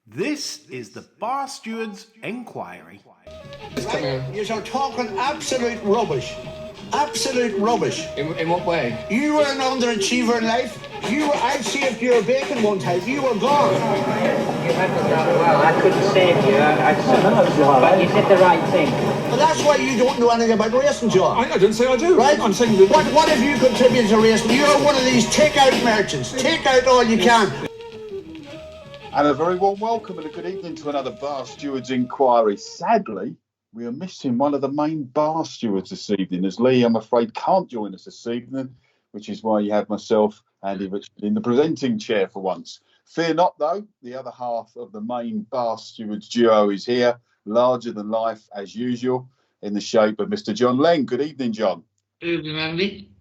This is the Bar Stewards Enquiry. Right? You're talking absolute rubbish. Absolute rubbish. In what way? You were an underachiever in life. I saved your bacon one time. You were gone. You handled that well. I couldn't save you. But you did the right thing. But that's why you don't know anything about racing, John. I didn't say I do. Right? I'm saying that... What have you contributed to racing? You're one of these take-out merchants. Take out all you can. And a very warm welcome and a good evening to another Bar Stewards Inquiry. Sadly, we are missing one of the main bar stewards this evening, as Lee, I'm afraid, can't join us this evening, which is why you have myself, Andy Richard, in the presenting chair for once. Fear not, though, the other half of the main bar stewards duo is here, larger than life, as usual, in the shape of Mr. John Leng. Good evening, John. Good evening, Andy.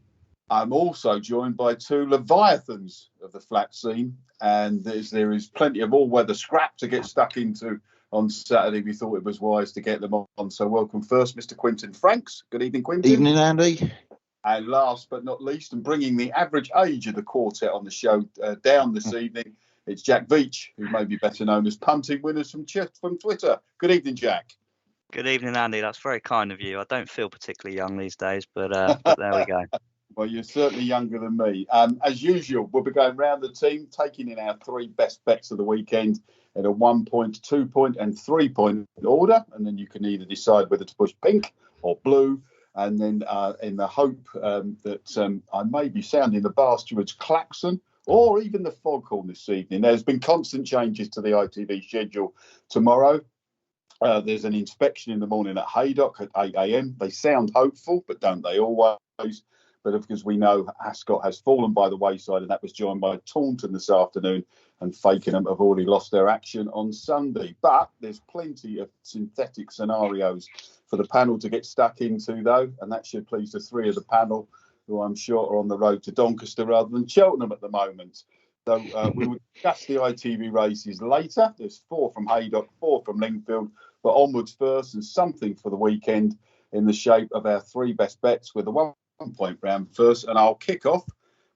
I'm also joined by two leviathans of the flat scene, and there is plenty of all-weather scrap to get stuck into on Saturday. We thought it was wise to get them on. So welcome first, Mr. Quentin Franks. Good evening, Quentin. Evening, Andy. And last but not least, and bringing the average age of the quartet on the show down this evening, it's Jack Veach, who may be better known as Punting Winners from Twitter. Good evening, Jack. Good evening, Andy. That's very kind of you. I don't feel particularly young these days, but there we go. Well, you're certainly younger than me. As usual, we'll be going round the team, taking in our three best bets of the weekend in a 1 point, 2 point and 3 point order. And then you can either decide whether to push pink or blue. And then in the hope that I may be sounding the Bar Stewards klaxon or even the foghorn this evening. There's been constant changes to the ITV schedule tomorrow. There's an inspection in the morning at Haydock at 8 a.m. They sound hopeful, but don't they always? But because we know Ascot has fallen by the wayside, and that was joined by Taunton this afternoon, and Fakenham have already lost their action on Sunday. But there's plenty of synthetic scenarios for the panel to get stuck into, though, and that should please the three of the panel, who I'm sure are on the road to Doncaster rather than Cheltenham at the moment. So we will discuss the ITV races later. There's 4 from Haydock, 4 from Lingfield, but onwards first, and something for the weekend in the shape of our three best bets with the 1 point round first, and I'll kick off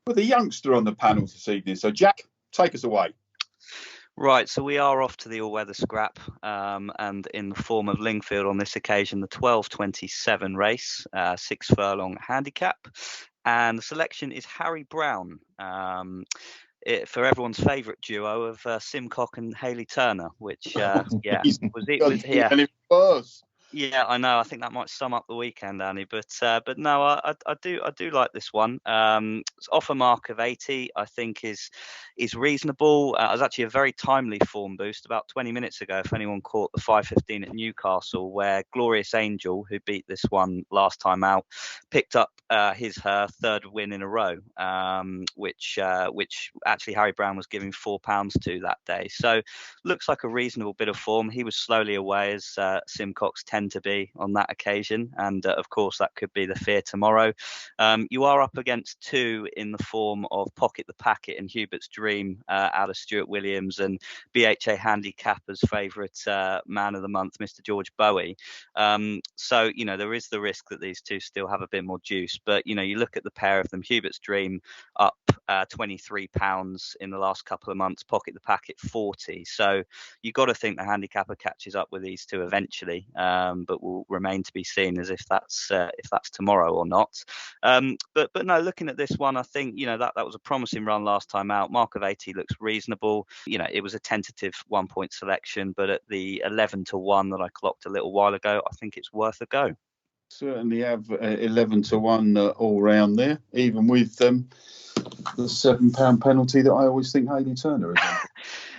with a youngster on the panel this evening. So, Jack, take us away. Right, so we are off to the all-weather scrap, and in the form of Lingfield on this occasion, the 12:27 race, 6 furlong handicap, and the selection is Harry Brown. For everyone's favourite duo of Simcock and Hayley Turner, which Yeah, I know. I think that might sum up the weekend, Annie. But no, I do like this one. It's off a mark of 80. I think is reasonable. It was actually a very timely form boost about 20 minutes ago. If anyone caught the 5:15 at Newcastle, where Glorious Angel, who beat this one last time out, picked up her third win in a row, which actually Harry Brown was giving £4 to that day. So looks like a reasonable bit of form. He was slowly away, as Simcox tend to be on that occasion, and of course that could be the fear tomorrow. You are up against 2 in the form of Pocket the Packet and Hubert's Dream out of Stuart Williams, and BHA Handicap as favourite man of the month, Mr. George Bowie. So there is the risk that these two still have a bit more juice, but you look at the pair of them. Hubert's Dream up £23 in the last couple of months, Pocket the Packet 40. So you got to think the handicapper catches up with these two eventually, but will remain to be seen as if that's tomorrow or not. But no, looking at this one, I think that was a promising run last time out. Mark of 80 looks reasonable. It was a tentative 1 point selection, but at the 11-1 that I clocked a little while ago, I think it's worth a go. Certainly have 11-1 all round there, even with the £7 penalty that I always think Hayley Turner is on.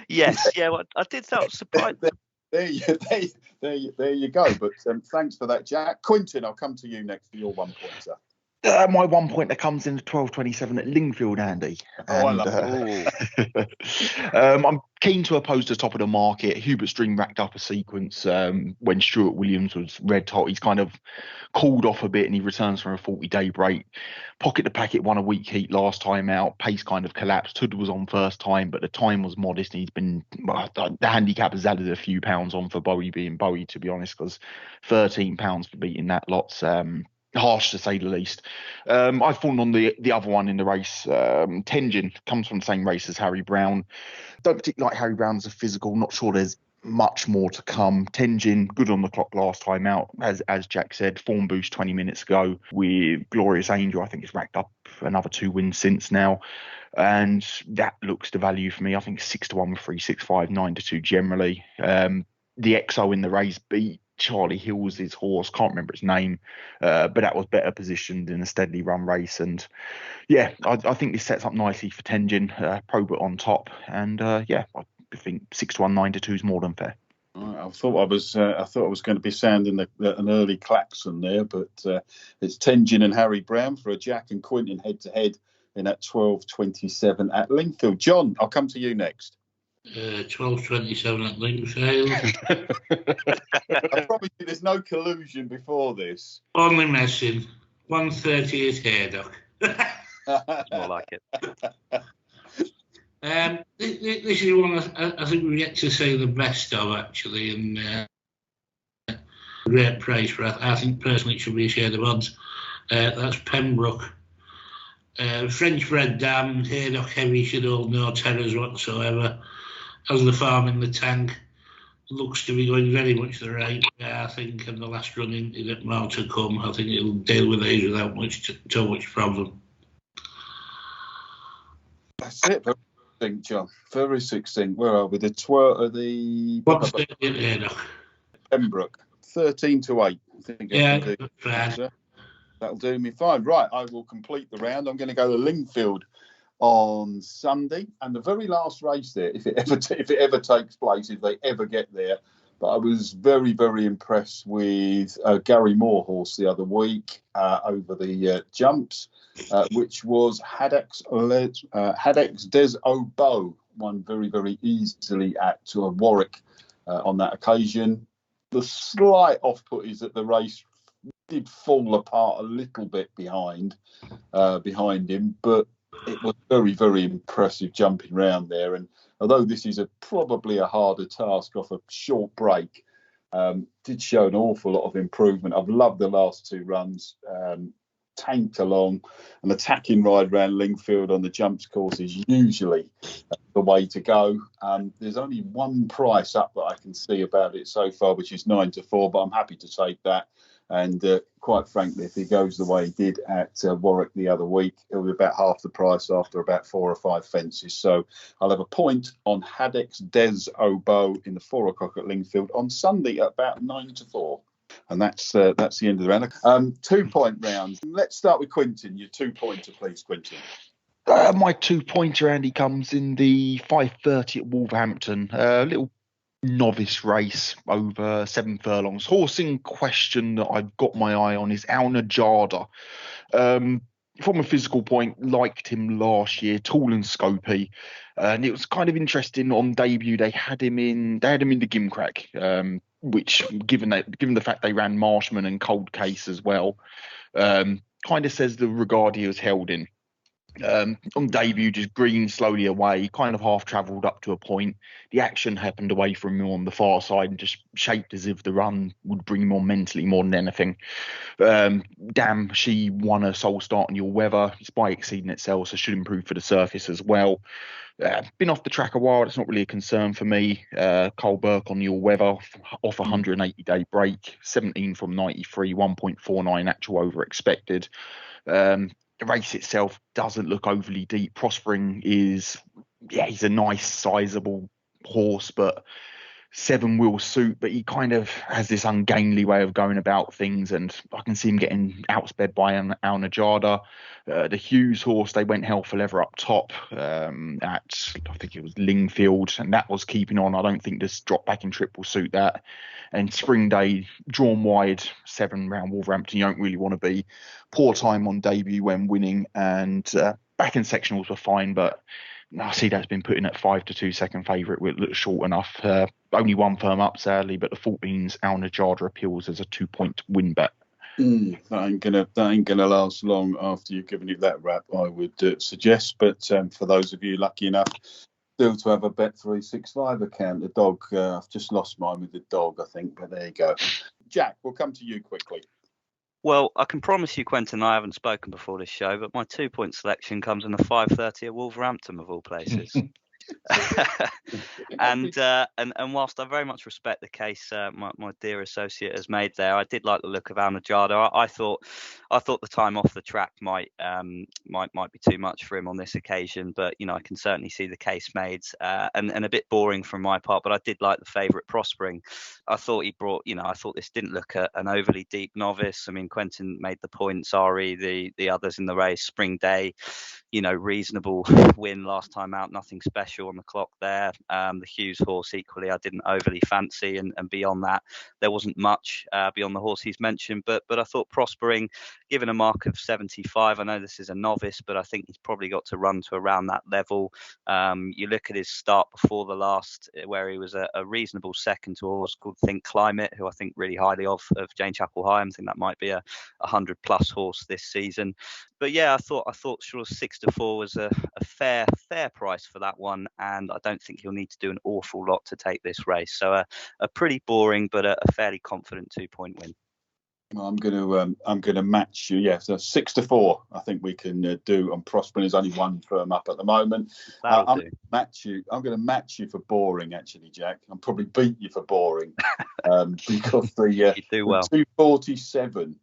Yes, yeah, well, I did that. Surprised. There you go. But thanks for that, Jack. Quentin, I'll come to you next for your 1 pointer. My 1 pointer comes in the 12:27 at Lingfield, Andy. And, I'm keen to oppose the top of the market. Hubert's Dream racked up a sequence when Stuart Williams was red hot. He's kind of cooled off a bit and he returns from a 40-day break. Pocket the Packet won a weak heat last time out. Pace kind of collapsed. Hood was on first time, but the time was modest. And he's been, the handicap has added a few pounds on for Bowie being Bowie, to be honest, because £13 for beating that lot's harsh to say the least. I've fallen on the other one in the race. Tenjin comes from the same race as Harry Brown. Don't particularly like Harry Brown as a physical. Not sure there's much more to come. Tenjin, good on the clock last time out. As Jack said, form boost 20 minutes ago with Glorious Angel. I think it's racked up another 2 wins since now. And that looks the value for me. I think 6-1 with 3-6-5, 9-2 generally. The XO in the race beat Charlie Hills' horse, can't remember its name, but that was better positioned in a steadily run race. And yeah, I think this sets up nicely for Tenjin, Probert on top. And yeah, I think 6-1, 9-2 is more than fair. I thought I was going to be sounding an early klaxon there, but it's Tenjin and Harry Brown for a Jack and Quentin head to head in at 12.27 at Lingfield. John, I'll come to you next. 12.27 at Lingfield. I promise you, there's no collusion before this. Only messing. 1:30 is Haydock. More like it. This is one I think we've yet to see the best of, actually, and great price for it. I think personally it should be a shade of odds. That's Pembroke. French bred dam, Haydock heavy, should hold no terrors whatsoever. Has the farm in the tank, looks to be going very much the right way, I think, and the last running is at more to come. I think it'll deal with these without too much problem. That's it. Very succinct, John. Very succinct. Where are we? The What's the Haydock? Pembroke, 13-8. I think Yeah, fair. That'll do me fine. Right, I will complete the round. I'm going to go to Lingfield on Sunday, and the very last race there, if it ever takes place, if they ever get there. But I was very, very impressed with Gary Moore horse the other week over the jumps, which was Haydock's Des Obeau, won very, very easily at Warwick on that occasion. The slight off-put is that the race did fall apart a little bit behind him, but it was very, very impressive jumping round there. And although this is probably a harder task off a short break, did show an awful lot of improvement. I've loved the last 2 runs. Tanked along. An attacking ride around Lingfield on the jumps course is usually the way to go. There's only one price up that I can see about it so far, which is 9-4, but I'm happy to take that. And quite frankly, if he goes the way he did at Warwick the other week, it'll be about half the price after about 4 or 5 fences. So I'll have a point on Haydock's Des Obeau in the 4 o'clock at Lingfield on Sunday at about 9-4. And that's the end of the round. 2-point round. Let's start with Quentin. Your 2-pointer, please, Quentin. My 2-pointer, Andy, comes in the 5:30 at Wolverhampton. A little novice race over 7 furlongs. Horse in question that I've got my eye on is Al Najada. From a physical point, liked him last year, tall and scopy, and it was kind of interesting on debut. They had him in the Gimcrack, which, given the fact they ran Marshman and Cold Case as well, kind of says the regard he was held in. On debut, just green slowly away, kind of half travelled up to a point. The action happened away from him on the far side and just shaped as if the run would bring him on mentally more than anything. Damn, she won a sole start on your weather. It's by exceeding itself, so should improve for the surface as well. Been off the track a while. It's not really a concern for me. Cole Burke on your weather off 180-day break, 17 from 93, 1.49 actual over expected. The race itself doesn't look overly deep. Prospering he's a nice, sizable horse, but 7 will suit. But he kind of has this ungainly way of going about things, and I can see him getting outsped by Al Najada. The Hughes horse, they went hell for leather up top at, I think it was Lingfield, and that was keeping on. I don't think this drop back in trip will suit that. And Spring Day, drawn wide, 7 round Wolverhampton, you don't really want to be. Poor time on debut when winning, and back in sectionals were fine, but I see that's been put in at 5-2 second favourite, which looks short enough. Only 1 firm up, sadly, but the 14's Al Najada appeals as a 2-point win bet. That ain't gonna last long after you've given it that rap, I would suggest. But for those of you lucky enough still to have a Bet365 account, the dog, I've just lost mine with the dog, I think, but there you go. Jack, we'll come to you quickly. Well, I can promise you, Quentin, I haven't spoken before this show, but my 2-point selection comes in the 5:30 at Wolverhampton, of all places. And whilst I very much respect the case my dear associate has made there, I did like the look of Al Najada. I thought the time off the track might be too much for him on this occasion, but I can certainly see the case made, and a bit boring from my part. But I did like the favourite Prospering. I thought he brought, I thought this didn't look an overly deep novice. I mean, Quentin made the points. Ari, the others in the race, Spring Day, reasonable win last time out, nothing special on the clock there. The Hughes horse equally I didn't overly fancy, and beyond that there wasn't much beyond the horse he's mentioned, but I thought Prospering, given a mark of 75, I know this is a novice, but I think he's probably got to run to around that level. You look at his start before the last, where he was a reasonable second to a horse called Think Climate, who I think really highly of Jane Chapel High. I think that might be a 100+ horse this season. But yeah, I thought sort of 6-4 was a fair price for that one, and I don't think he'll need to do an awful lot to take this race. So a pretty boring but a fairly confident 2-point win. Well, I'm going to match you. Yeah, so 6-4. I think we can do on Prospering. There's only one firm up at the moment. I'm going to match you for boring, actually, Jack. I'll probably beat you for boring because you do well. 247.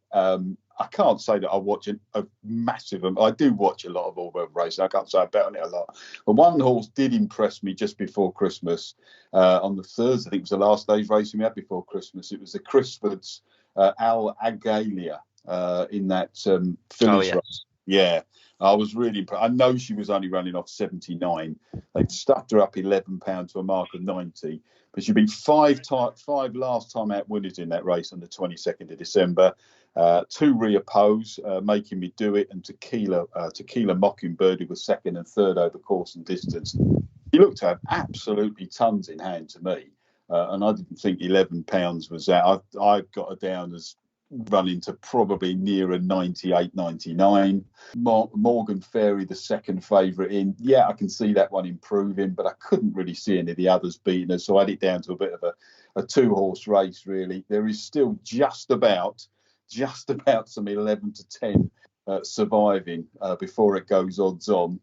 I can't say that I watch a massive. I do watch a lot of all-weather races. I can't say I bet on it a lot. But one horse did impress me just before Christmas. On the Thursday, I think it was the last day's racing we had before Christmas. It was the Crisfords. Al Agalia in that Fillies race. Yeah, I was really impressed. I know she was only running off 79. They'd stuffed her up £11 to a mark of 90, but she beat five last time out winners in that race on the 22nd of December. 2 reoppose, Making Me Do It, and Tequila Mockingbird, who was second and third over course and distance. He looked to have absolutely tons in hand to me. And I didn't think £11 was that. I've got her down as running to probably nearer 98, 99. Morgan Ferry, the second favourite in. Yeah, I can see that one improving, but I couldn't really see any of the others beating her. So I had it down to a bit of a 2-horse race, really. There is still just about some 11 to 10 surviving before it goes odds on.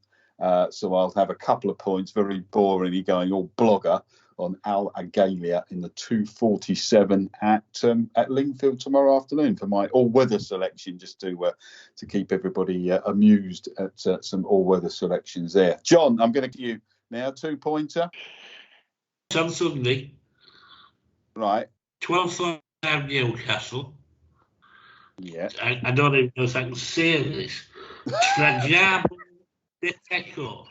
So I'll have a couple of points, very boringly going all blogger, on Al Agalia in the 247 at Lingfield tomorrow afternoon for my all-weather selection, just to keep everybody amused at some all-weather selections there. John, I'm going to give you now a 2-pointer. On Sunday. Right. 12th of Newcastle. Yeah. I don't even know if I can say this. Strajab Deteco.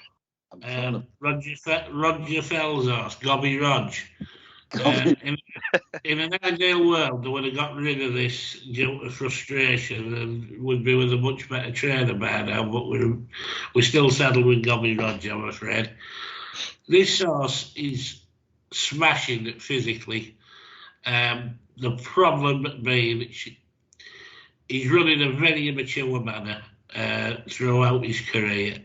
Roger Felsos, Gobby Rog. In an ideal world, they would have got rid of this due to frustration and would be with a much better trainer by now, but we're still saddled with Gobby Rog, I'm afraid. This horse is smashing it physically. The problem being that he's running a very immature manner throughout his career.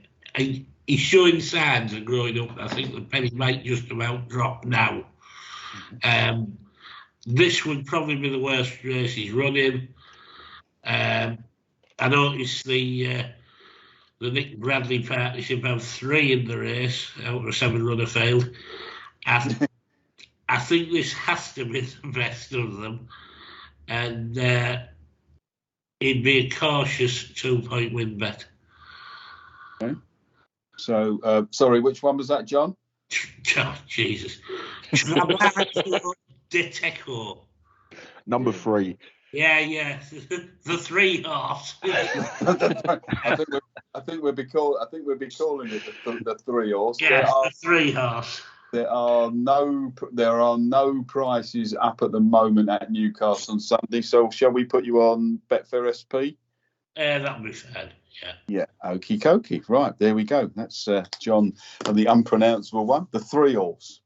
He's showing signs of growing up. I think the penny might just about drop now. This would probably be the worst race he's running. I noticed the Nick Bradley partnership have 3 in the race out of a 7-runner field. I think this has to be the best of them. And it'd be a cautious 2-point win bet. Okay. So, sorry, which one was that, John? Oh, Jesus. Deteco. Number 3. Yeah. The 3 horse. I think we'll be calling it the 3 horse. Yeah, the 3 horse. There are no prices up at the moment at Newcastle on Sunday. So shall we put you on Betfair SP? That'll be fine. Yeah. Okie dokie. Right, there we go. That's John and the unpronounceable one, the 3 horse.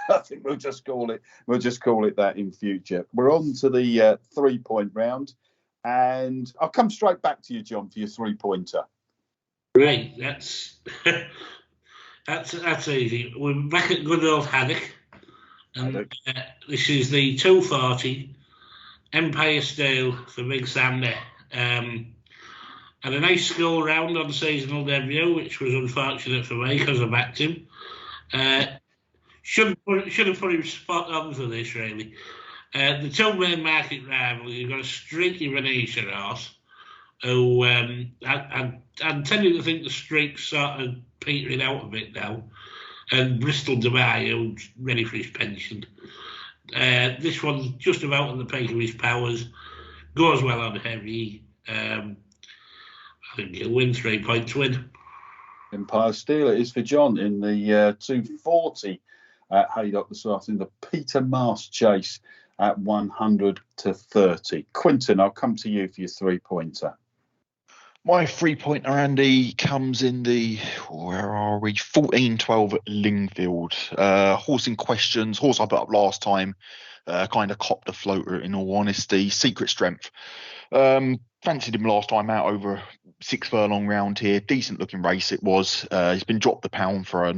I think we'll just call it that in future. We're on to the 3-point round, and I'll come straight back to you, John, for your 3-pointer. Right, that's easy. We're back at good old Haddock, and this is the 240 Empire Stale for Big Sam there. Had a nice school round on seasonal debut, which was unfortunate for me because I backed him. Should have put him spot on for this, really. The two main market rivals, you've got a streaky Venetian horse, who I'm tending to think the streak's sort of petering out a bit now, and Bristol Dubai, who's ready for his pension. This one's just about at the peak of his powers, goes well on heavy. I think he'll win, 3 points win. Empire Steel it is for John in the 240 at Haydock this afternoon. The Peter Marsh chase at 100 to 30. Quentin, I'll come to you for your 3-pointer. My 3-pointer, Andy, comes in the, where are we, 14-12 at Lingfield. Horse in questions, horse I put up last time, kind of copped a floater in all honesty. Secret Strength. Fancied him last time out over 6 furlong round here. Decent looking race it was. He's been dropped the pound for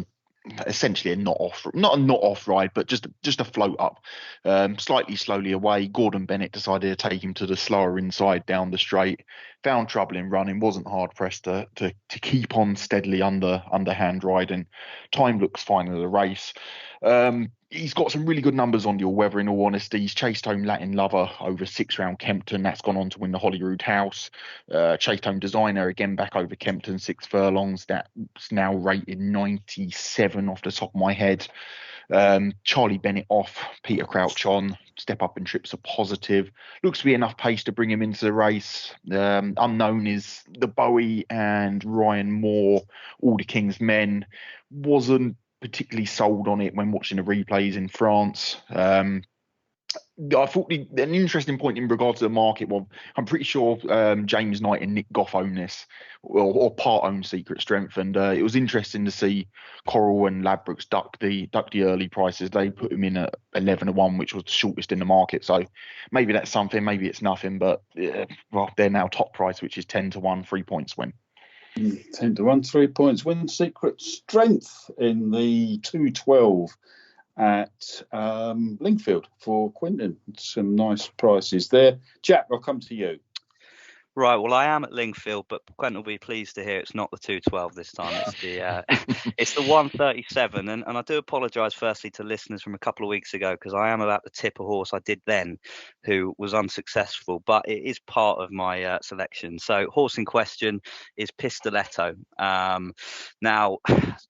essentially not a not off ride, but just a float up, slightly slowly away. Gordon Bennett decided to take him to the slower inside down the straight. Found trouble in running, wasn't hard pressed to keep on steadily underhand riding. Time looks fine in the race. He's got some really good numbers on the all-weather, in all honesty. He's chased home Latin Lover over 6-round Kempton. That's gone on to win the Holyrood House. Chased home Designer again back over Kempton, 6 furlongs. That's now rated 97 off the top of my head. Charlie Bennett off, Peter Crouch on. Step Up and Trips are positive. Looks to be enough pace to bring him into the race. Unknown is the Bowie and Ryan Moore, All the King's Men. Wasn't particularly sold on it when watching the replays in France. I thought an interesting point in regards to the market. Well, I'm pretty sure James Knight and Nick Goff own this, or part own Secret Strength, and it was interesting to see Coral and Ladbrokes duck the early prices. They put him in at 11-1, which was the shortest in the market. So maybe that's something, maybe it's nothing, but well, they're now top price, which is 10-1, 3 points win. 10-1, 3 points win. Secret Strength in the 212 at Lingfield for Quentin. Some nice prices there. Jack, I'll come to you. Right, well, I am at Lingfield, but Quentin will be pleased to hear it's not the 212 this time. It's the it's the 137, and I do apologise firstly to listeners from a couple of weeks ago, because I am about to tip a horse I did then who was unsuccessful, but it is part of my selection. So horse in question is Pistoletto. Now,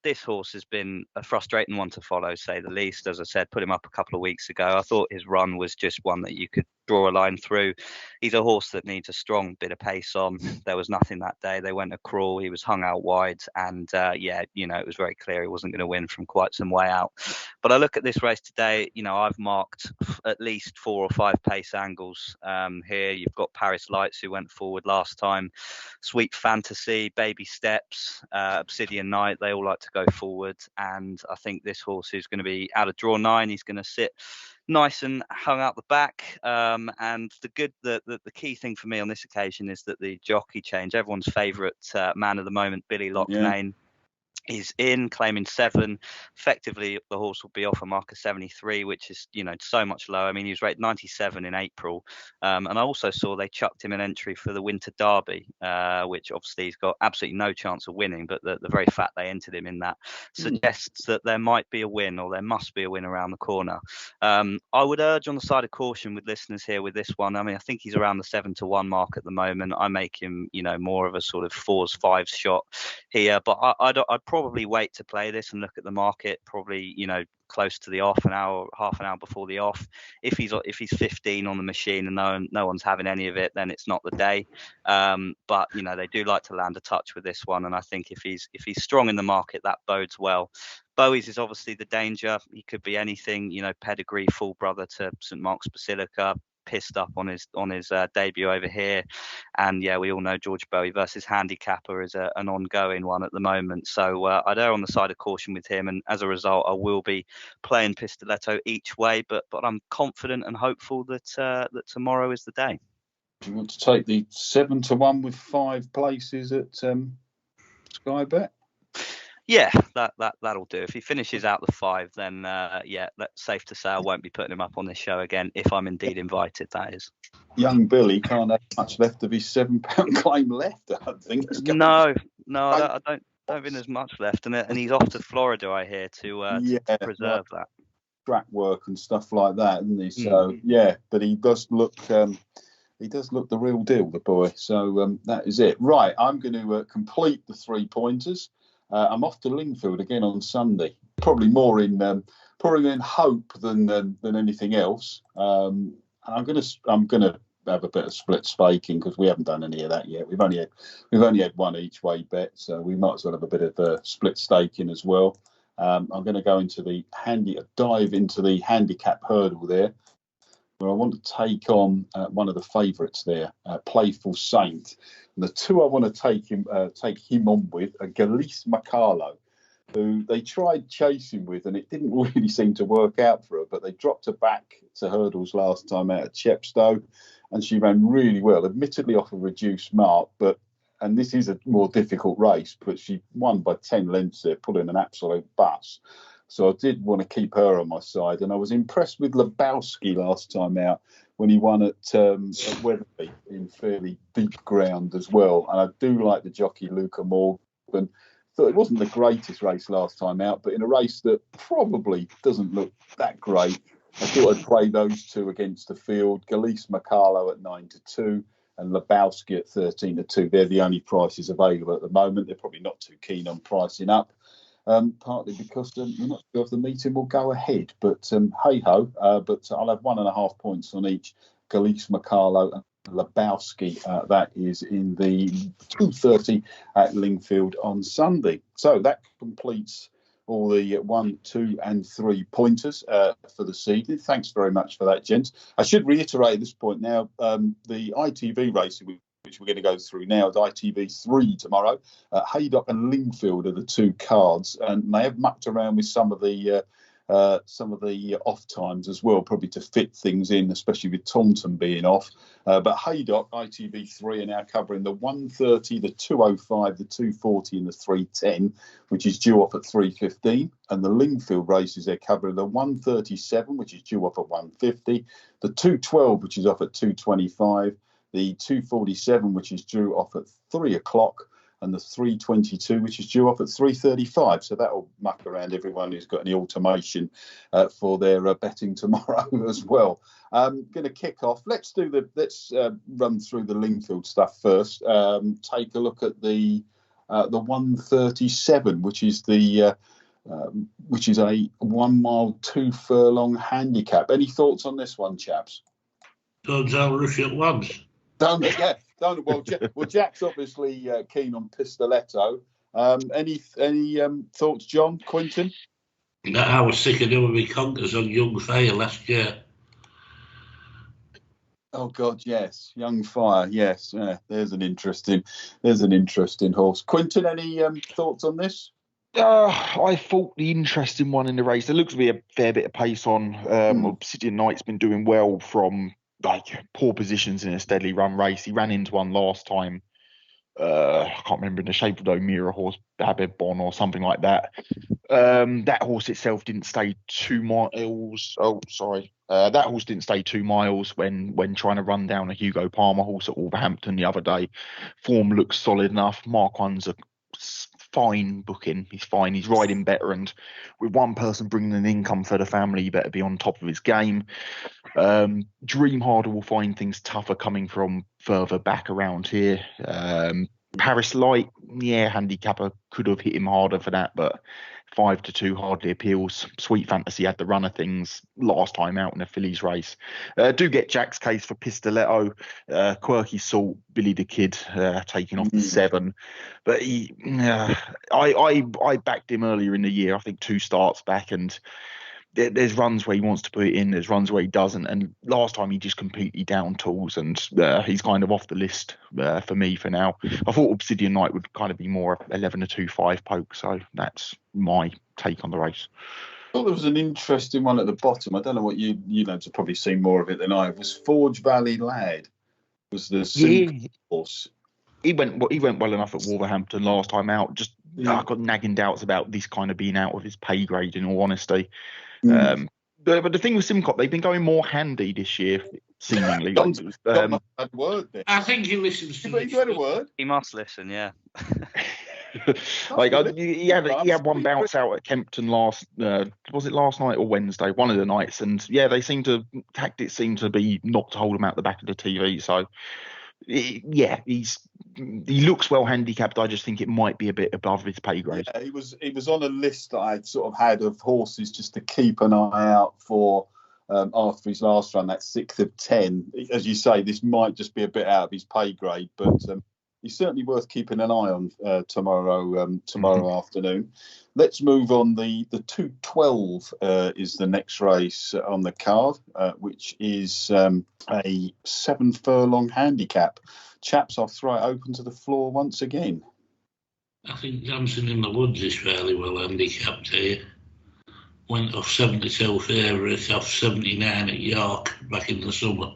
this horse has been a frustrating one to follow, say the least. As I said, put him up a couple of weeks ago. I thought his run was just one that you could draw a line through. He's a horse that needs a strong bit of pace on. There was nothing that day. They went a crawl. He was hung out wide, and it was very clear he wasn't going to win from quite some way out. But I look at this race today. I've marked at least 4 or 5 pace angles here. You've got Paris Lights, who went forward last time. Sweet Fantasy, Baby Steps, Obsidian Night. They all like to go forward, and I think this horse is going to be out of draw 9. He's going to sit nice and hung out the back, and the key thing for me on this occasion is that the jockey change. Everyone's favourite man of the moment, Billy Loughnane, is in, claiming 7. Effectively, the horse will be off a marker 73, which is so much lower. I mean, he was rated 97 in April, and I also saw they chucked him an entry for the Winter Derby, which obviously he's got absolutely no chance of winning, but the very fact they entered him in that suggests that there might be a win, or there must be a win around the corner. I would urge on the side of caution with listeners here with this one. I mean, I think he's around the 7-1 mark at the moment. I make him more of a sort of 4s, 5s shot here, but I'd probably wait to play this and look at the market, probably close to the off, half an hour before the off. If he's 15 on the machine and no one's having any of it, then it's not the day. But they do like to land a touch with this one, and I think if he's strong in the market, that bodes well. Bowie's is obviously the danger. He could be anything, pedigree, full brother to St Mark's Basilica, pissed up on his debut over here, and we all know George Bowie versus Handicapper is an ongoing one at the moment, so I'd err on the side of caution with him, and as a result I will be playing Pistoletto each way, but I'm confident and hopeful that tomorrow is the day. Do you want to take the 7-1 with 5 places at Sky Bet? Yeah, that'll do. If he finishes out the 5, then that's safe to say I won't be putting him up on this show again if I'm indeed invited. That is. Young Billy can't have much left of his £7 claim left. I don't think. No, I don't think there's much left, and he's off to Florida, I hear, to preserve that track work and stuff like that, isn't he? So but he does look the real deal, the boy. So that is it. Right, I'm going to complete the 3 pointers. I'm off to Lingfield again on Sunday. Probably more in hope than anything else. And I'm gonna have a bit of split spaking because we haven't done any of that yet. We've only had one each way bet, so we might as well have a bit of split staking as well. I'm going to go into dive into the handicap hurdle there, where I want to take on one of the favourites there, Playful Saint. And the two I want to take him on with are Galise Macalo, who they tried chasing with, and it didn't really seem to work out for her, but they dropped her back to hurdles last time out at Chepstow, and she ran really well, admittedly off a reduced mark, and this is a more difficult race, but she won by 10 lengths there, pulling an absolute bus. So I did want to keep her on my side, and I was impressed with Lebowski last time out when he won at Weatherby in fairly deep ground as well. And I do like the jockey Luca Morgan. Thought it wasn't the greatest race last time out, but in a race that probably doesn't look that great, I thought I'd play those two against the field. Galise Macalo at 9-2 and Lebowski at 13-2. They're the only prices available at the moment. They're probably not too keen on pricing up. Partly because we're not sure if the meeting will go ahead, but hey-ho. But I'll have 1.5 points on each, Galise Macalo and Lebowski. That is in the 2:30 at Lingfield on Sunday. So that completes all the 1, 2 and 3 pointers for this evening. Thanks very much for that, gents. I should reiterate at this point now, the ITV race, which we're going to go through now, is ITV3 tomorrow. Haydock and Lingfield are the 2 cards, and they have mucked around with some of the off times as well, probably to fit things in, especially with Taunton being off. But Haydock, ITV3 are now covering the 1:30, the 2:05, the 2:40 and the 3:10, which is due off at 3:15. And the Lingfield races, they're covering the 1:37, which is due off at 1:50, the 2:12, which is off at 2:25, the 2:47, which is due off at 3 o'clock, and the 3:22, which is due off at 3:35. So that'll muck around everyone who's got any automation for their betting tomorrow as well. Going to kick off. Let's run through the Lingfield stuff first. Take a look at the 1:37, which is a 1 mile 2 furlong handicap. Any thoughts on this one, chaps? Don't rush at once. Don't. Well, Jack's obviously keen on Pistoletto. Any thoughts, John? Quentin? I was sick of doing my conkers on Young Fire last year. Oh God, yes, Young Fire, yes. There's an interesting horse. Quentin, any thoughts on this? I thought the interesting one in the race. There looks to be a fair bit of pace on. Obsidian Knight's been doing well from poor positions in a steadily run race. He ran into one last time. I can't remember, in the shape of O'Meara horse, Abed Bon or something like that. That horse itself didn't stay 2 miles. That horse didn't stay 2 miles when trying to run down a Hugo Palmer horse at Wolverhampton the other day. Form looks solid enough. Mark 1's a fine booking. He's fine. He's riding better, and with one person bringing an income for the family, he better be on top of his game. Dream Harder will find things tougher coming from further back around here. Paris Light, handicapper could have hit him harder for that, but 5-2 hardly appeals. Sweet Fantasy had the run of things last time out in the Fillies race. Do get Jack's case for Pistoletto. Quirky Salt, Billy the Kid taking off the 7. But I backed him earlier in the year, I think 2 starts back, and there's runs where he wants to put it in, there's runs where he doesn't, and last time he just completely down tools, and he's kind of off the list for me for now. I thought Obsidian Knight would kind of be more 11-2 5 poke, so that's my take on the race. I thought there was an interesting one at the bottom. I don't know what you know, to probably see more of it than I. It was Forge Valley Lad. Was the horse. He went well enough at Wolverhampton last time out. Just I've got nagging doubts about this kind of being out of his pay grade, in all honesty. Mm. But the thing with Simcock, they've been going more handy this year, seemingly. John's had a word there. I think he listens to You had a word. He must listen, yeah. He had one bounce out at Kempton was it last night or Wednesday? One of the nights, and yeah, tactics seem to be not to hold him out the back of the TV. So he looks well handicapped. I just think it might be a bit above his pay grade. Yeah, he was on a list that I'd sort of had of horses just to keep an eye out for after his last run, that 6th of 10. As you say, this might just be a bit out of his pay grade, but he's certainly worth keeping an eye on tomorrow afternoon. Let's move on. The 212 is the next race on the card, which is a 7 furlong handicap. Chaps, I'll throw it open to the floor once again. I think Dancing in the Woods is fairly well handicapped here. Went off 72 favourite, off 79 at York back in the summer.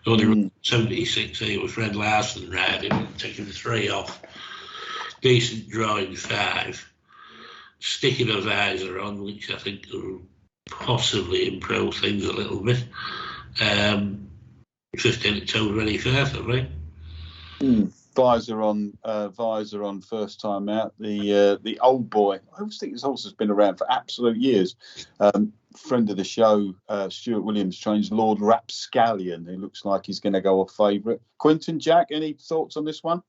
Only 76 here with Fred Larson riding, taking 3 off. Decent draw in 5. Sticking those eyes are on, which I think will possibly improve things a little bit. 15 at 2 ready first, I think. Visor on first time out. The old boy. I always think this horse has been around for absolute years. Friend of the show, Stuart Williams, trains Lord Rapscallion, who looks like he's going to go off favourite. Quentin, Jack, any thoughts on this one?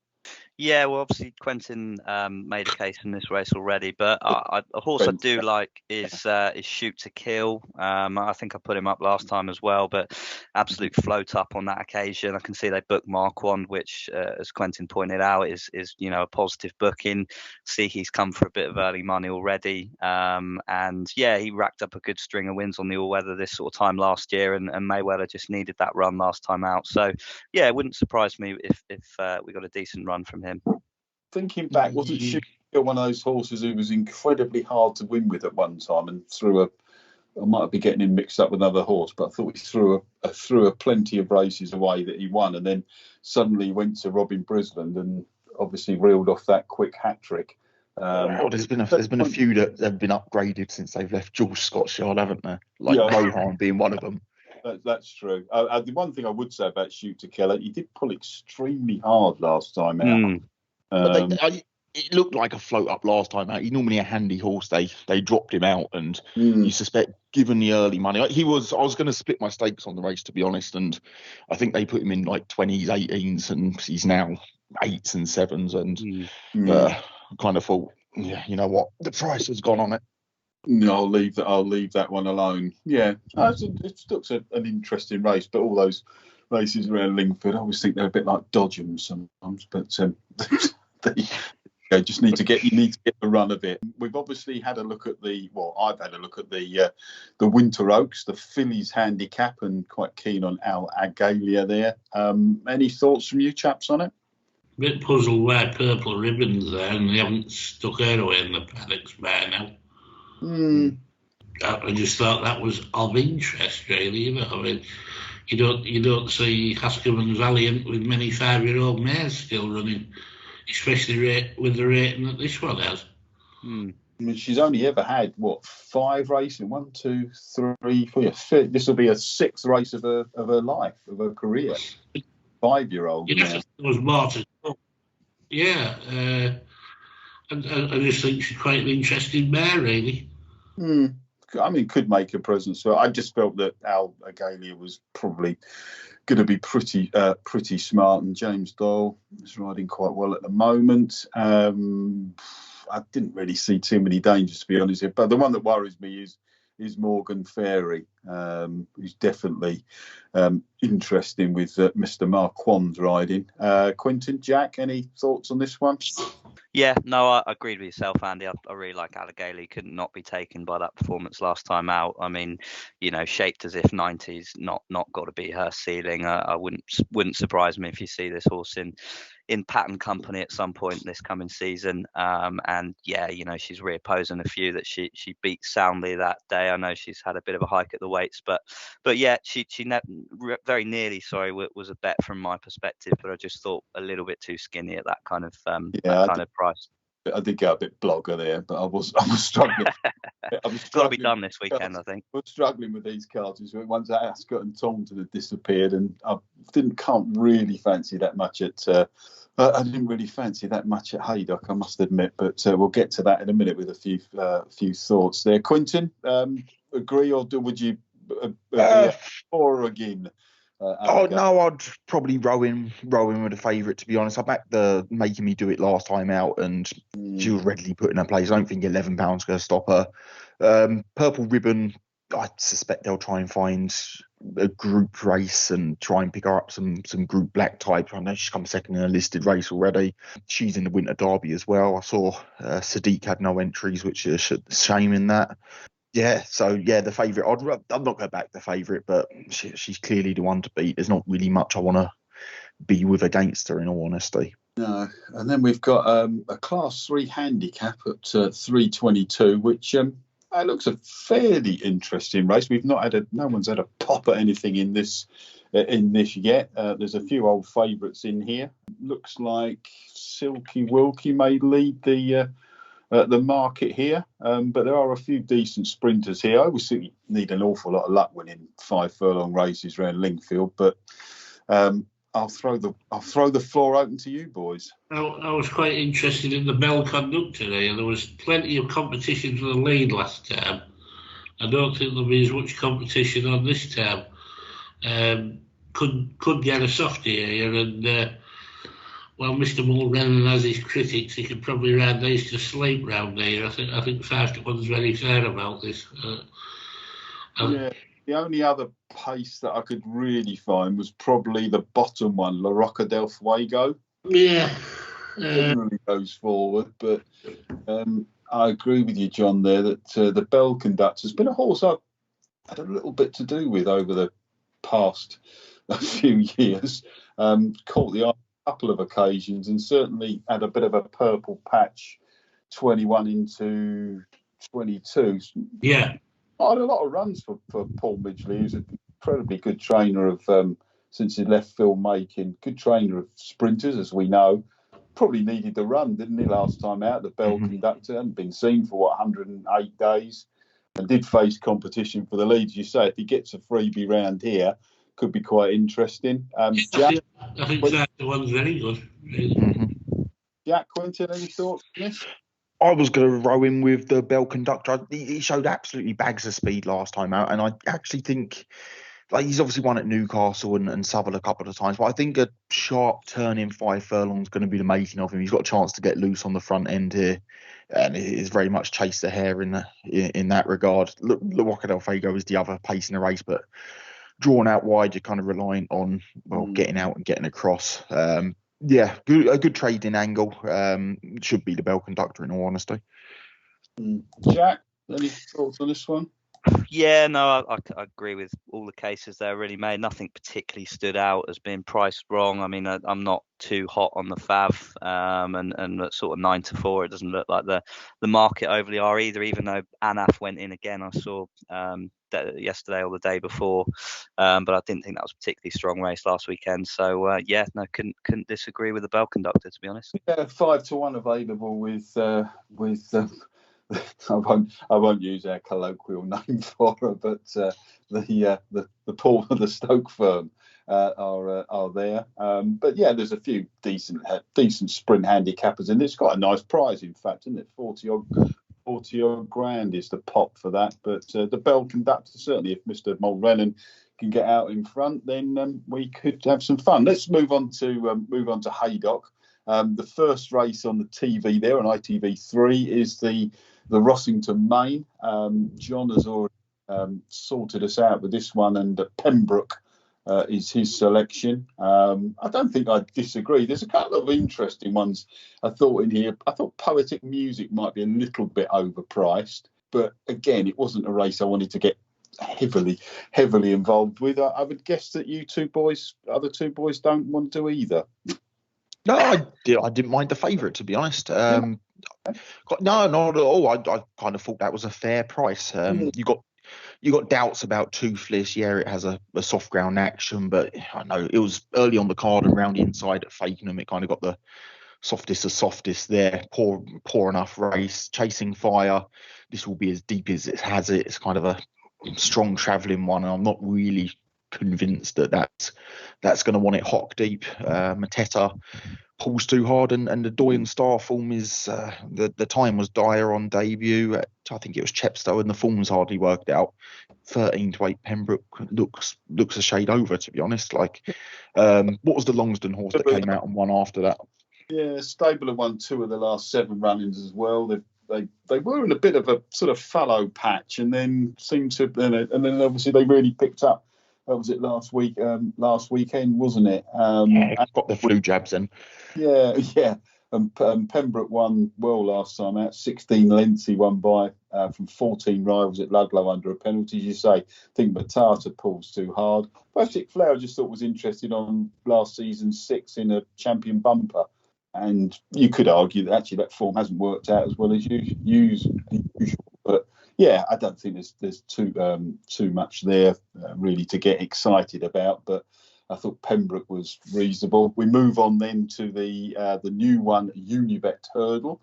Yeah, well, obviously Quentin made a case in this race already, but a horse I do like is Shoot to Kill. I think I put him up last time as well, but absolute float up on that occasion. I can see they booked Mark One, which, as Quentin pointed out, is a positive booking. See, he's come for a bit of early money already, and yeah, he racked up a good string of wins on the all-weather this sort of time last year, and Mayweather just needed that run last time out. So yeah, it wouldn't surprise me if we got a decent run from him. Thinking back, wasn't Shoot one of those horses who was incredibly hard to win with at one time and I might be getting him mixed up with another horse, but I thought he threw a plenty of races away that he won, and then suddenly went to Robin Brisland and obviously reeled off that quick hat trick. There's been a few that have been upgraded since they've left George Scott's yard, haven't there? Like Mohan being one of them. That's true. The one thing I would say about Shoot to Kill, he did pull extremely hard last time out. It looked like a float up last time out. He's normally a handy horse. They dropped him out, and you suspect, given the early money, I was going to split my stakes on the race, to be honest, and I think they put him in like 20s, 18s, and he's now 8s and 7s, and kind of thought, yeah, you know what, the price has gone on it. No, I'll leave that one alone. Yeah, it looks an interesting race, but all those races around Lingfield, I always think they're a bit like Dodgem sometimes. But you need to get the run of it. We've obviously had a look at I've had a look at the Winter Oaks, the Fillies handicap, and quite keen on Al Agalia there. Any thoughts from you chaps on it? A bit puzzled why purple ribbons there, and they haven't stuck her away in the paddocks by now. I just thought that was of interest, really. I mean, you don't see Haskerman's Valiant with many 5-year-old mares still running, especially with the rating that this one has. I mean, she's only ever had 5 races? 1, 2, 3, 4. This will be a 6th race of her life, of her career. 5-year-old. Yes, there was more to come. Yeah, I just think she's quite an interesting mare, really. I mean, could make a presence. So I just felt that Al Agalia was probably going to be pretty smart, and James Doyle is riding quite well at the moment. I didn't really see too many dangers, to be honest. But the one that worries me is Morgan Ferry, who's definitely interesting with Mr. Marquand's riding. Quentin, Jack, any thoughts on this one? Yeah, no, I agreed with yourself, Andy. I really like Allegaly. Could not be taken by that performance last time out. I mean, shaped as if 90's not got to be her ceiling. I wouldn't surprise me if you see this horse in pattern company at some point this coming season. And yeah, she's reopposing a few that she beat soundly that day. I know she's had a bit of a hike at the weights, but yeah, she very nearly, was a bet from my perspective, but I just thought a little bit too skinny at that kind of price. I did get a bit blogger there, but I was struggling. It's got to be done this weekend, I think. I was struggling with these cards. Once Ascot and Taunton had disappeared, and I can't really fancy that much at. I didn't really fancy that much at Haydock, I must admit, but we'll get to that in a minute with a few thoughts there. Quentin, agree or would you or again? No, I'd probably row in with a favourite, to be honest. I backed the making me do it last time out, and she was readily put in her place. I don't think £11 going to stop her. Purple Ribbon, I suspect they'll try and find a group race and try and pick her up some group black type. I know she's come second in a listed race already. She's in the Winter Derby as well. I saw Sadiq had no entries, which is a shame in that. Yeah, so the favourite. I'm not going back the favourite, but she's clearly the one to beat. There's not really much I want to be with against her, in all honesty. No, and then we've got a Class 3 handicap at 322, which looks a fairly interesting race. No one's had a pop at anything in this yet. There's a few old favourites in here. Looks like Silky Wilkie may lead the market here, but there are a few decent sprinters here. I always think you need an awful lot of luck winning 5 furlong races around Lingfield, but I'll throw the floor open to you boys. I was quite interested in the Bell Conductor here. There was plenty of competition for the lead last term. I don't think there'll be as much competition on this term. Could get a softie here, and well, Mr. Mulrennan has his critics. He could probably ride these to sleep round here. I think 5-1's very fair about this. The only other pace that I could really find was probably the bottom one, La Roca del Fuego. Yeah. Generally goes forward, but I agree with you, John, there that the Bell Conductor has been a horse I've had a little bit to do with over the past few years. Caught the eye a couple of occasions and certainly had a bit of a purple patch 21 into 22. Yeah. I had a lot of runs for Paul Midgley, who's an incredibly good trainer of, since he left filmmaking, good trainer of sprinters, as we know. Probably needed the run, didn't he, last time out? The Bell Conductor hadn't been seen for, 108 days, and did face competition for the lead. As you say, if he gets a freebie round here, could be quite interesting. Jack, I think that one's very good. Really. Jack, Quentin, any thoughts on this? I was going to row in with the Bell Conductor. He showed absolutely bags of speed last time out, and I actually think, like, he's obviously won at Newcastle and Southwell a couple of times, but I think a sharp turn in 5 furlongs is going to be the making of him. He's got a chance to get loose on the front end here, and it's very much chase the hare in that regard. La Roca del Fuego is the other pace in the race, but drawn out wide, you're kind of relying on getting out and getting across. A good trading angle. Should be the Bell Conductor, in all honesty. Jack, any thoughts on this one? Yeah, no, I agree with all the cases there really made. Nothing particularly stood out as being priced wrong. I mean, I'm not too hot on the Fav, and at sort of 9 to 4, it doesn't look like the market overly are either, even though Anaf went in again. I saw yesterday or the day before, but I didn't think that was a particularly strong race last weekend. So couldn't disagree with the Bell Conductor, to be honest. Yeah, 5-1 available with I won't use our colloquial name for her, but the Paul and the Stoke firm are there. But yeah, there's a few decent sprint handicappers, and it's got a nice prize, in fact, isn't it? 40 odd grand is the pop for that. But the Bell Conductor, certainly, if Mr. Mulrennan can get out in front, then we could have some fun. Let's move on to Haydock. The first race on the TV there on ITV3 is the Rossington Main. John has already sorted us out with this one, and Pembroke is his selection. I don't think I disagree. There's a couple of interesting ones I thought in here. I thought Poetic Music might be a little bit overpriced, but again, it wasn't a race I wanted to get heavily involved with. I would guess that other two boys don't want to either. No, I didn't mind the favourite, to be honest. No, not at all. I kind of thought that was a fair price. You got doubts about Toothless. Yeah, it has a soft ground action, but I know it was early on the card and round the inside at Fakenham. It kind of got the softest of softest there. Poor enough race, chasing fire. This will be as deep as it has it. It's kind of a strong travelling one, and I'm not really convinced that that's going to want it hock deep. Mateta pulls too hard, and the Doyen Star form is the time was dire on debut. I think it was Chepstow, and the form's hardly worked out. 13-8 Pembroke looks a shade over, to be honest. Like, what was the Longsdon horse that came out and won after that? Yeah, Stabler won 2 of the last 7 run-ins as well. They were in a bit of a sort of fallow patch, and then seemed to, and then obviously they really picked up. What was it last weekend, wasn't it? Got the flu jabs in. Yeah. And Pembroke won well last time out. 16 lengths he won by from 14 rivals at Ludlow under a penalty. As you say, I think Matata pulls too hard. Plastic Flower just thought was interested on last season's 6 in a champion bumper. And you could argue that actually that form hasn't worked out as well as usual. But yeah, I don't think there's too much there really to get excited about. But I thought Pembroke was reasonable. We move on then to the new one, Unibet Hurdle,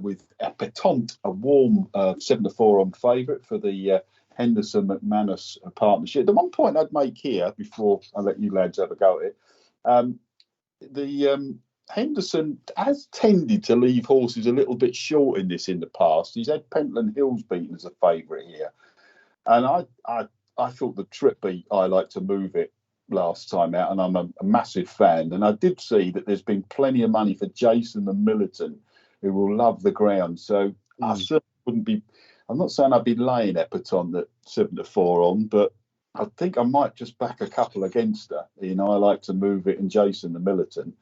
with Epatante, a warm 7-4 on favourite for the Henderson McManus partnership. The one point I'd make here before I let you lads have a go at it, Henderson has tended to leave horses a little bit short in the past. He's had Pentland Hills beaten as a favourite here. And I thought the trip beat I Like to Move It last time out, and I'm a massive fan. And I did see that there's been plenty of money for Jason the Militant, who will love the ground. So I certainly wouldn't be, I'm not saying I'd be laying Epatante at 7-4 on, but I think I might just back a couple against her. I Like to Move It and Jason the Militant.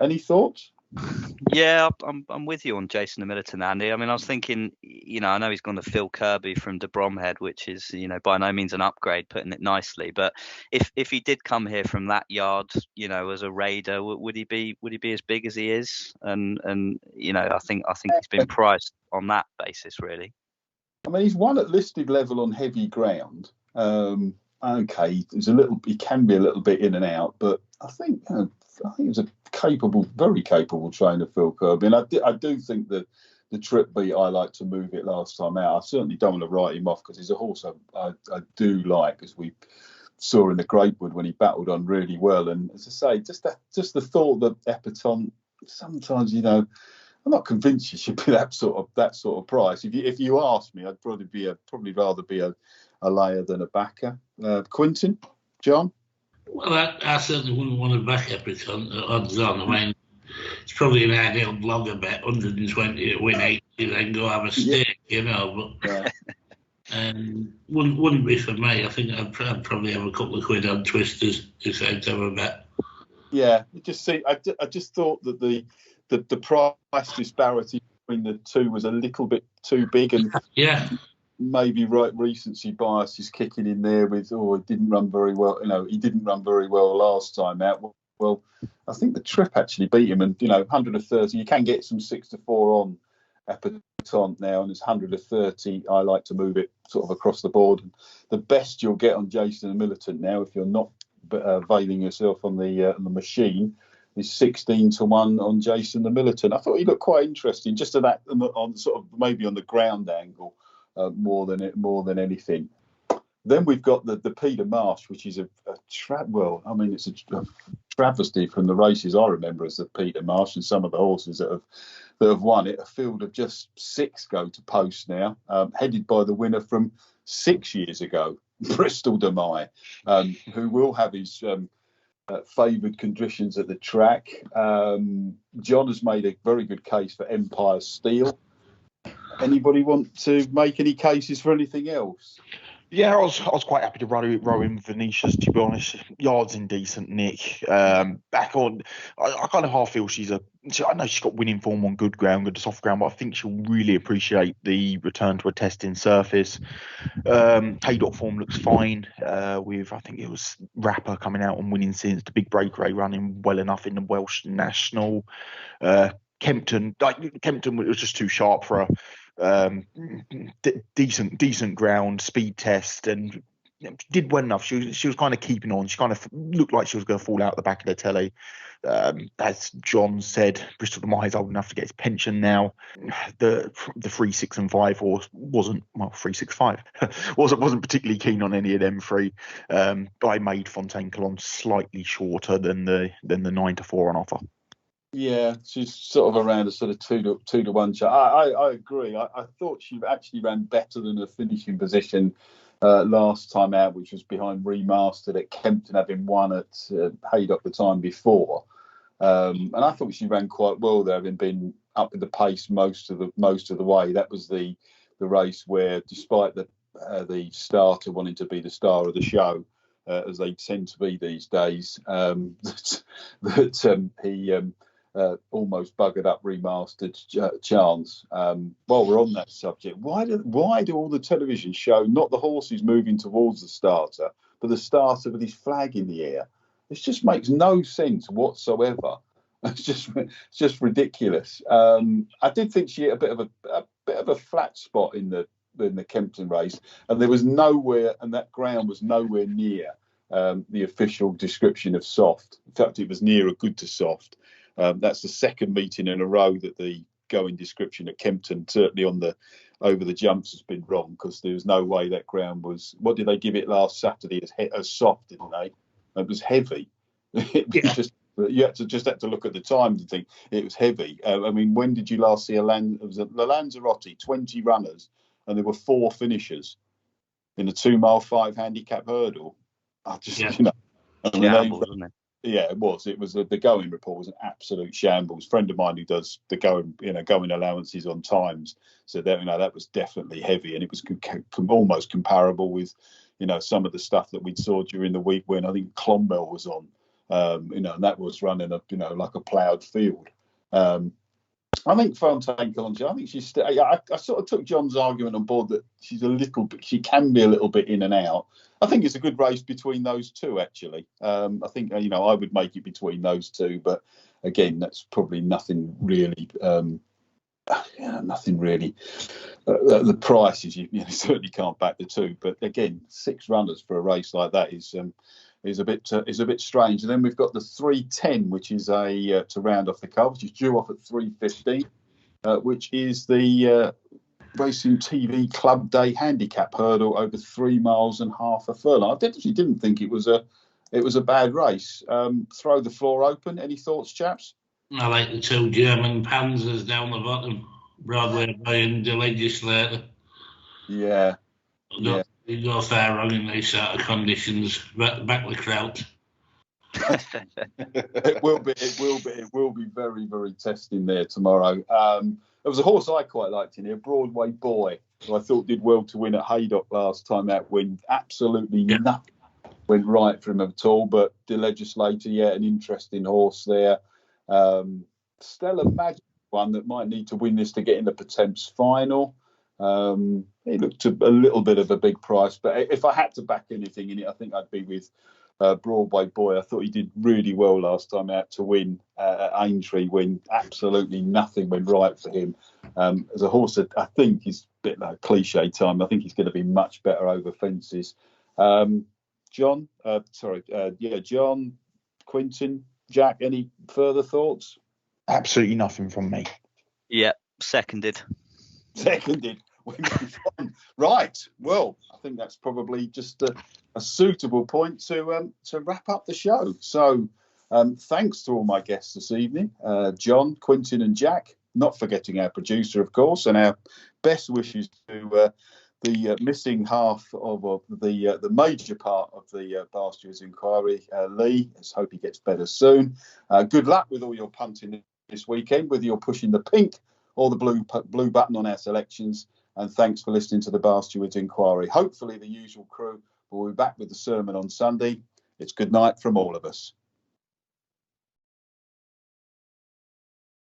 Any thoughts? Yeah, I'm with you on Jason the Militant, Andy. I mean, I was thinking, I know he's gone to Phil Kirby from De Bromhead, which is, by no means an upgrade, putting it nicely. But if he did come here from that yard, as a raider, would he be as big as he is? And I think he's been priced on that basis, really. I mean, he's won at listed level on heavy ground. Okay, he can be a little bit in and out, but I think he's a very capable trainer, Phil Kirby, and I do think that the trip beat I Like to Move It last time out. I certainly don't want to write him off because he's a horse I do like, as we saw in the Greatwood when he battled on really well. And as I say, just the thought that Epatante sometimes, I'm not convinced you should be that sort of price. If you ask me, I'd probably rather be a layer than a backer. Quentin, John. Well, I certainly wouldn't want to back Epatante at odds on. I mean, it's probably an ideal blogger bet, 120 to win 80, then go have a stake, but wouldn't be for me. I think I'd probably have a couple of quid on Twisters if I'd have a bet. Yeah, I just thought that the price disparity between the two was a little bit too big, and maybe recency bias is kicking in there with, it didn't run very well. He didn't run very well last time out. Well, I think the trip actually beat him, and 130. You can get some 6-4 on Epatante now, and it's 130. I Like to Move It sort of across the board. And the best you'll get on Jason the Militant now, if you're not availing yourself on the machine, is 16-1 on Jason the Militant. I thought he looked quite interesting, just to that on sort of maybe on the ground angle. More than anything. Then we've got the Peter Marsh, which is it's a travesty from the races I remember as the Peter Marsh, and some of the horses that have won it. A field of just 6 go to post now, headed by the winner from 6 years ago, Bristol Demai, who will have his favoured conditions at the track. John has made a very good case for Empire Steel. Anybody want to make any cases for anything else? Yeah, I was quite happy to row in Venetia's, to be honest. Yard's in decent nick. Back on, I kind of half feel I know she's got winning form on good ground, good soft ground, but I think she'll really appreciate the return to a testing surface. Haydock form looks fine, with, I think it was Rapper coming out and winning since the big breakaway running well enough in the Welsh National. Kempton was just too sharp for her. Decent ground, speed test, and did well enough. She was kind of keeping on. She kind of looked like she was going to fall out the back of the telly. As John said, Bristol de Mai is old enough to get his pension now. The 3, 6 and 5 horse wasn't 3, 6, 5 wasn't particularly keen on any of them three. But I made Fontaine Colon slightly shorter than the 9 to 4 on offer. Yeah, she's sort of around a sort of 2 to 1 shot. I agree. I thought she actually ran better than her finishing position last time out, which was behind Remastered at Kempton, having won at Haydock the time before. And I thought she ran quite well there, having been up with the pace most of the way. That was the race where, despite the starter wanting to be the star of the show, as they tend to be these days, he almost buggered up Remastered chance. While we're on that subject, why do all the television show not the horses moving towards the starter, but the starter with his flag in the air? It just makes no sense whatsoever. It's just ridiculous. I did think she hit a bit of a flat spot in the Kempton race, and there was nowhere, and that ground was nowhere near the official description of soft. In fact, it was nearer good to soft. That's the second meeting in a row that the going description at Kempton, certainly over the jumps, has been wrong, because there was no way that ground was. What did they give it last Saturday as soft, didn't they? It was heavy. You had to look at the times and think it was heavy. I mean, when did you last see it was a Lanzarote, 20 runners, and there were 4 finishers in a 2 mile 5 handicap hurdle. Shambles, wasn't it? Yeah, it was. It was the going report was an absolute shambles. A friend of mine who does the going allowances on times said that was definitely heavy, and it was almost comparable with some of the stuff that we saw during the week when I think Clonmel was on, and that was running like a ploughed field. I think Fontaine Colon, I think she's. I sort of took John's argument on board that she can be a little bit in and out. I think it's a good race between those two, actually. I think I would make it between those two, but again, that's probably nothing really. Nothing really. The prices, you certainly can't back the two. But again, 6 runners for a race like that is a bit strange. And then we've got the 3:10, which is to round off the card, which is due off at 3:15, which is the Racing TV Club Day Handicap hurdle over 3 miles and half a furlong. I actually didn't think it was a bad race. Throw the floor open. Any thoughts, chaps? I like the 2 German Panzers down the bottom, Broadway Boy and the Legislator. Yeah. You go fair wrong in these sort of conditions. Back the crowd. It will be very, very testing there tomorrow. There was a horse I quite liked in here, Broadway Boy, who I thought did well to win at Haydock last time out, when absolutely nothing went right for him at all. But the Legislator, an interesting horse there. Stella Magic, one that might need to win this to get in the Pertemps final. He looked a little bit of a big price, but if I had to back anything in it, I think I'd be with Broadway Boy. I thought he did really well last time out to win at Aintree, when absolutely nothing went right for him. As a horse that I think is a bit like cliche time, I think he's going to be much better over fences. John, Quentin, Jack, any further thoughts? Absolutely nothing from me. Yeah, seconded. Right. Well, I think that's probably just a suitable point to wrap up the show. So thanks to all my guests this evening, John, Quentin and Jack, not forgetting our producer, of course, and our best wishes to the missing half of the major part of the Bar Stewards inquiry, Lee. Let's hope he gets better soon. Good luck with all your punting this weekend, whether you're pushing the pink or the blue button on our selections. And thanks for listening to the Bar Stewards inquiry. Hopefully the usual crew will be back with the sermon on Sunday. It's good night from all of us.